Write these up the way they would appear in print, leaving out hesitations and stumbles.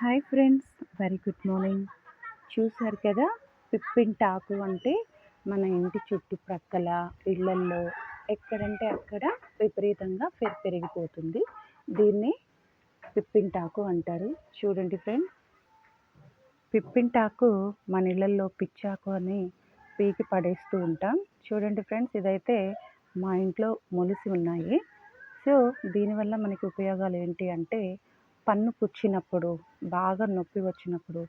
Hi friends, very good morning. చూసారు కదా, పిప్పింటాకు అంటే మన ఇంటి చుట్టుప్రక్కల ఇళ్ళల్లో ఎక్కడంటే అక్కడ విపరీతంగా పెరిగిపోతుంది. దీన్ని పిప్పింటాకు అంటారు. చూడండి ఫ్రెండ్స్, పిప్పింటాకు మన ఇళ్ళల్లో పిచ్చాకు అని పీకి పడేస్తూ ఉంటాం. చూడండి ఫ్రెండ్స్, ఇదైతే మా ఇంట్లో మొలిసి ఉన్నాయి. సో దీనివల్ల మనకి ఉపయోగాలు ఏంటి అంటే, పన్ను పుచ్చినప్పుడు, బాగా నొప్పి వచ్చినప్పుడు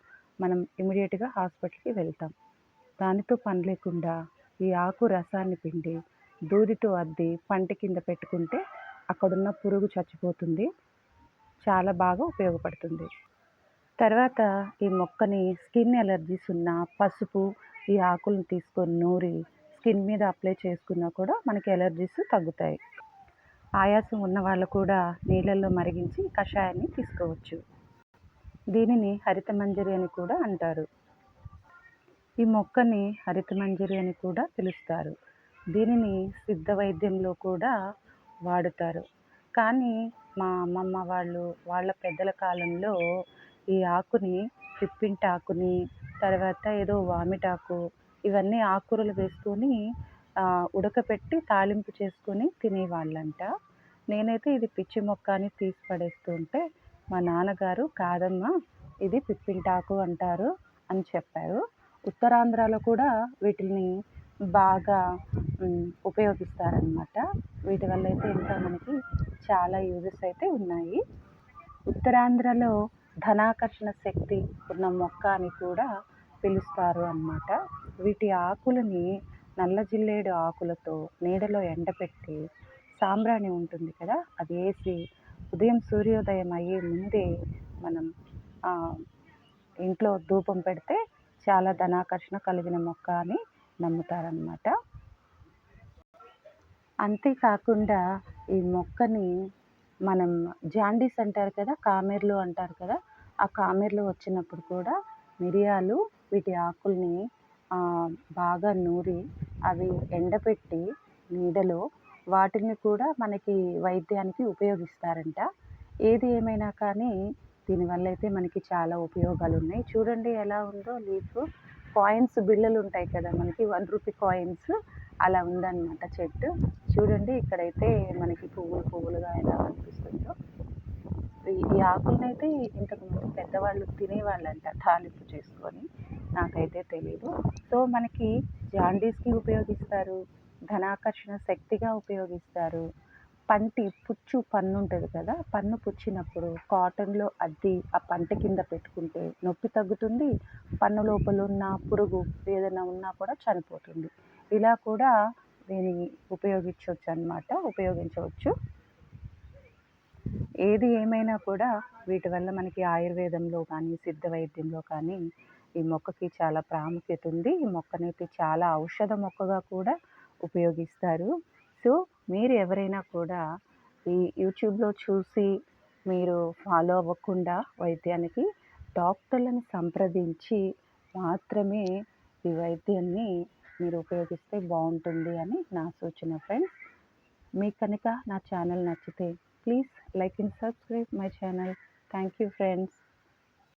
మనం ఇమీడియట్‌గా హాస్పిటల్‌కి వెళ్తాం. దానితో పని లేకుండా ఈ ఆకు రసాన్ని పిండి దూదితో అద్ది పంట కింద పెట్టుకుంటే అక్కడున్న పురుగు చచ్చిపోతుంది. చాలా బాగా ఉపయోగపడుతుంది. తర్వాత ఈ మొక్కని స్కిన్ ఎలర్జీస్ ఉన్న పసుపు, ఈ ఆకులను తీసుకొని నూరి స్కిన్ మీద అప్లై చేసుకున్నా కూడా మనకి ఎలర్జీస్ తగ్గుతాయి. ఆయాసం ఉన్న వాళ్ళు కూడా నీళ్ళల్లో మరిగించి కషాయాన్ని తీసుకోవచ్చు. దీనిని హరితమంజరి అని కూడా అంటారు. ఈ మొక్కని హరితమంజరి అని కూడా పిలుస్తారు. దీనిని సిద్ధ వైద్యంలో కూడా వాడుతారు. కానీ మా అమ్మమ్మ వాళ్ళు, వాళ్ళ పెద్దల కాలంలో ఈ ఆకుని, పిప్పింటాకుని, తర్వాత ఏదో వామిటాకు, ఇవన్నీ ఆకుకూరలు వేసుకొని ఉడకపెట్టి తాలింపు చేసుకొని తినేవాళ్ళంట. నేనైతే ఇది పిచ్చి మొక్క అని తీసి పడేస్తూ ఉంటే మా నాన్నగారు కాదమ్మా, ఇది పిప్పింటాకు అంటారు అని చెప్పారు. ఉత్తరాంధ్రలో కూడా వీటిని బాగా ఉపయోగిస్తారనమాట. వీటి వల్ల అయితే ఇంకా మనకి చాలా యూజెస్ అయితే ఉన్నాయి. ఉత్తరాంధ్రలో ధనాకర్షణ శక్తి ఉన్న మొక్క అని కూడా పిలుస్తారు అన్నమాట. వీటి ఆకులని నల్ల జిల్లేడు ఆకులతో నీడలో ఎండపెట్టి సాంబ్రాణి ఉంటుంది కదా, అది వేసి ఉదయం సూర్యోదయం అయ్యే ముందే మనం ఇంట్లో ధూపం పెడితే చాలా ధనాకర్షణ కలిగిన మొక్క అని నమ్ముతారనమాట. అంతేకాకుండా ఈ మొక్కని మనం జాండీస్ అంటారు కదా, కామెర్లు అంటారు కదా, ఆ కామెర్లు వచ్చినప్పుడు కూడా మిరియాలు, వీటి ఆకుల్ని బాగా నూరి అవి ఎండపెట్టి నీడలో వాటిని కూడా మనకి వైద్యానికి ఉపయోగిస్తారంట. ఏది ఏమైనా కానీ దీనివల్ల అయితే మనకి చాలా ఉపయోగాలు ఉన్నాయి. చూడండి ఎలా ఉందో లీఫ్. కాయిన్స్ బిళ్ళలు ఉంటాయి కదా మనకి, 1 రూపీ కాయిన్స్, అలా ఉందన్నమాట చెట్టు. చూడండి ఇక్కడైతే మనకి పువ్వులుగా ఎలా కనిపిస్తుందో. ఈ ఆకులనైతే ఇంతకుముందు పెద్దవాళ్ళు తినేవాళ్ళంట తాలింపు చేసుకొని, నాకైతే తెలీదు. సో మనకి జాండీస్కి ఉపయోగిస్తారు, ధనాకర్షణ శక్తిగా ఉపయోగిస్తారు. పన్ను ఉంటుంది కదా, పన్ను పుచ్చినప్పుడు కాటన్లో అద్ది ఆ పంట కింద పెట్టుకుంటే నొప్పి తగ్గుతుంది. పన్ను లోపల ఉన్న పురుగు ఏదైనా ఉన్నా కూడా చనిపోతుంది. ఇలా కూడా దీన్ని ఉపయోగించవచ్చు. ఏది ఏమైనా కూడా వీటి వల్ల మనకి ఆయుర్వేదంలో కానీ, సిద్ధ వైద్యంలో కానీ ఈ మొక్కకి చాలా ప్రాముఖ్యత ఉంది. ఈ మొక్కనైతే చాలా ఔషధ మొక్కగా కూడా ఉపయోగిస్తారు. సో మీరు ఎవరైనా కూడా ఈ యూట్యూబ్లో చూసి మీరు ఫాలో అవ్వకుండా వైద్యానికి డాక్టర్లను సంప్రదించి మాత్రమే ఈ వైద్యాన్ని మీరు ఉపయోగిస్తే బాగుంటుంది అని నా సూచన ఫ్రెండ్స్. మీకు కనుక నా ఛానల్ నచ్చితే please like and subscribe my channel. Thank you friends.